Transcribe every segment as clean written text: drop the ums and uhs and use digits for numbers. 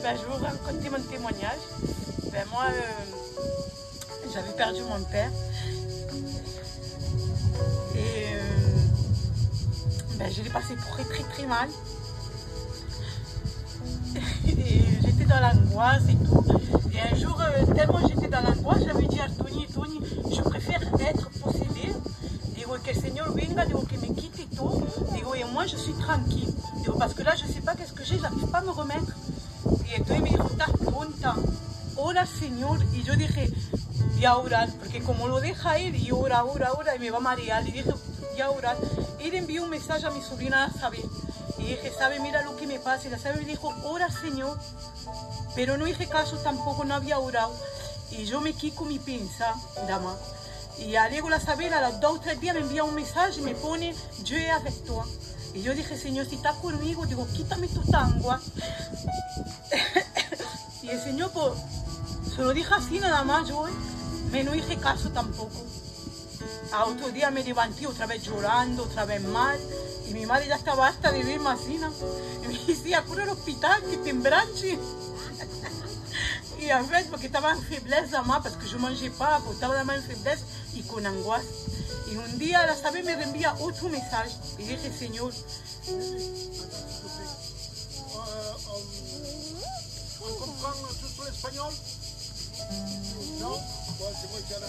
ben, je vais vous raconter mon témoignage. Ben, moi, j'avais perdu mon père. Et ben, je l'ai passé très mal. Et j'étais dans l'angoisse et tout. Et un jour, tellement j'étais dans l'angoisse, j'avais dit à Tony, je préfère être possédée. Digo, que le Seigneur venga, digo, que me quitte et tout. Digo, et moi, je suis tranquille. Digo, parce que là, je ne sais pas qu'est-ce que j'ai, j'arrive pas à me remettre. Y entonces me dijo, estás tonta, ora al Señor. Y yo dije, voy a orar, porque como lo deja él, y ora, y me va a marear. Y dije, voy a orar. Y le envió un mensaje a mi sobrina Sabe. Y dije, Sabe, mira lo que me pasa. Y la Sabe me dijo, ora al Señor. Pero no hice caso tampoco, no había orado. Y yo me quedé con mi pinza, dama. Y luego la Sabe, a los 2 o 3 días me envía un mensaje y me pone, Dieu est avec toi. Y yo dije, Señor, si estás conmigo, digo, quítame tu tangua. Y el Señor, pues, se lo dije así nada más, yo, me no hice caso tampoco. A otro día me levanté otra vez llorando, otra vez mal. Y mi madre ya estaba hasta de verme así, ¿no? Y me decía, corre al hospital, que te embranche. Y en fait, porque estaba en faiblesse, más, parce que je mangeais pas, porque estaba en faiblesse y con angoisse. Y un día la Sabe me envía otro mensaje. Y dije, Señor, on comprend tout l'espagnol? Non? Ouais, c'est moi qui en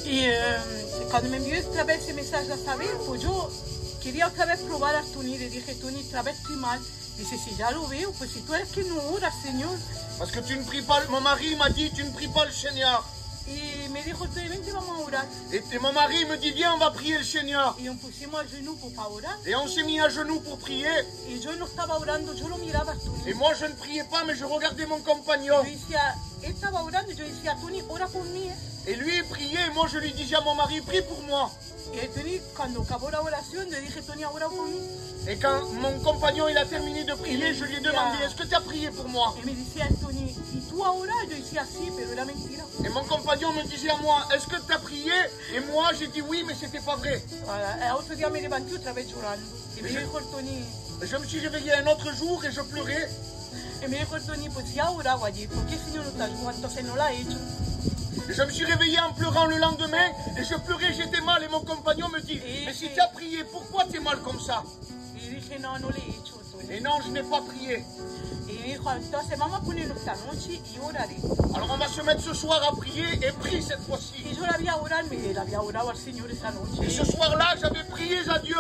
y cuando me envió otra vez ese mensaje a Sabe, pues yo quería otra vez probar a Tony. Le dije, Tony, otra vez estoy mal. Dice, si ya lo veo, pues si tú eres que no oras, Señor. Parce que tu ne pries pas, mon mari m'a dit, tu ne pries pas le Seigneur. Y me dijo, vente, vamos a orar. Et mon mari me dit, viens, on va prier le Seigneur. Y nos pusimos a genoux para orar. Et on s'est mis à genoux pour prier. Y yo no estaba orando, yo lo miraba a Tony. Et moi, je ne priais pas, mais je regardais mon compagnon. Yo decía, él estaba orando, yo decía, Tony, ora por mí. Et lui, il priait, et moi, je lui disais à mon mari, prie pour moi. Y Tony, cuando acabó la oración, le dije, Tony, ora por mí. Et quand mon compagnon il a terminé de prier, je lui ai demandé, est-ce que tu as prié pour moi? Y me decía, Tony, ¿y tú a orar? Yo decía, sí, pero era mentira. Et mon compagnon me disait à moi, est-ce que tu as prié? Et moi, j'ai dit oui, mais c'était pas vrai. Voilà. Otro día me levanté otra vez llorando. Y me dijo el Tony, Je me suis réveillé un autre jour et je pleurais. y me dijo el Tony, pues ya oraba allí, ¿por qué el Señor no te ayudó? Entonces no la ha hecho. Je me suis réveillé en pleurant le lendemain et je pleurais, j'étais mal et mon compagnon me dit, mais si tu as prié, pourquoi tu es mal comme ça? Y dije, no, no le he hecho, Tony. Et non, je n'ai pas prié. Y dijo, entonces vamos a ponernos esta noche y oraré. Alors on va se mettre ce soir à prier et prie cette fois-ci. Y yo la había orado, la había orado al Señor esa noche. Et ce soir-là, j'avais prié à Dieu.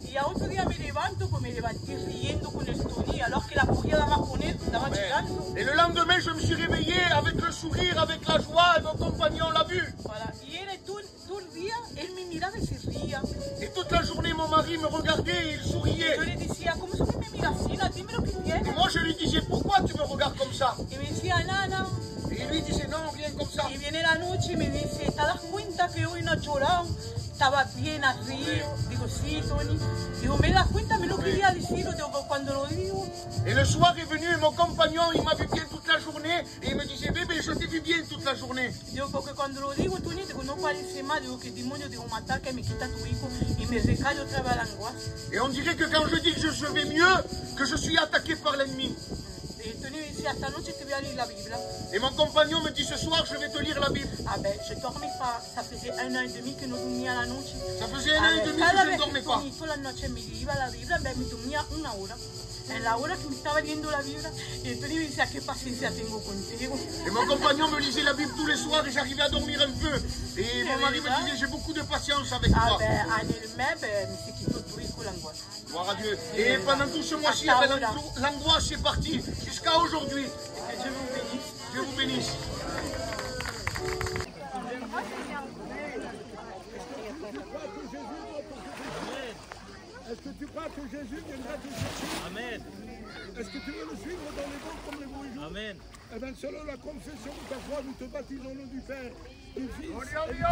Y a otro día me levanto, pues me levanté riendo con el Tony, alors que la cogía daba con él, estaba llorando. Et le lendemain, je me suis réveillé avec le sourire, avec la joie et mon compagnon l'a vu. Voilà. Y él todo el día, él me miraba y se ría. Et toute la journée, mon mari me regardait et il souriait. Yo le decía, ¿cómo es que me miras así? Dime lo que Et tienes. moi, je lui disais, pourquoi tu me regardes comme ça? Y me decía, nada. Et il lui disait, non, rien comme ça. Y viene la noche y me dice, ¿te das cuenta que hoy no has llorado? Estaba bien arriba. Digo, sí, Tony. Digo, ¿me das cuenta? Me lo quería decir. Digo, cuando lo digo. Et le soir est venu et mon compagnon, il m'a vu bien toute la journée. Et il me disait, bébé, je t'ai vu bien toute la journée. Digo, porque cuando lo digo, Tony, digo, no parece mal. Digo, que el demonio, digo, me ataca y me quita tu hijo. Y me recae otra vez la angoisse. Et on dirait que quand je dis que je vais mieux, que je suis attaqué par l'ennemi. Y Tony me decía, esta noche te voy a leer la Biblia. Et mon compagnon me dit, ce soir, je vais te lire la Bible. Ah ben, je dormais pas. Ça faisait 1 an et demi que no dormía la noche. Ça faisait 1 an et demi que je ne dormais pas. Todas las noches me iba a la Biblia, me dormía 1 hora. En la hora que me estaba leyendo la Biblia, y entonces me decía, qué paciencia tengo contigo. Et mon compagnon me lisait la Bible tous les soirs et j'arrivais à dormir un peu. Et mon mari me disait, j'ai beaucoup de patience avec Ah toi. ben, en elle-même, me s'est quitté tout hijo l'angoisse. Gloire à Dieu. Et pendant tout ce mois-ci, l'angoisse est partie jusqu'à aujourd'hui. Que Dieu vous bénisse. Dieu vous bénisse. Est-ce que tu crois que Jésus viendra te chercher? Amen. Est-ce que tu veux le suivre dans les bons comme les mauvais jours? Amen. Eh bien, selon la confession de ta foi, nous te baptisons au nom du Père, du Fils et du Saint-Esprit.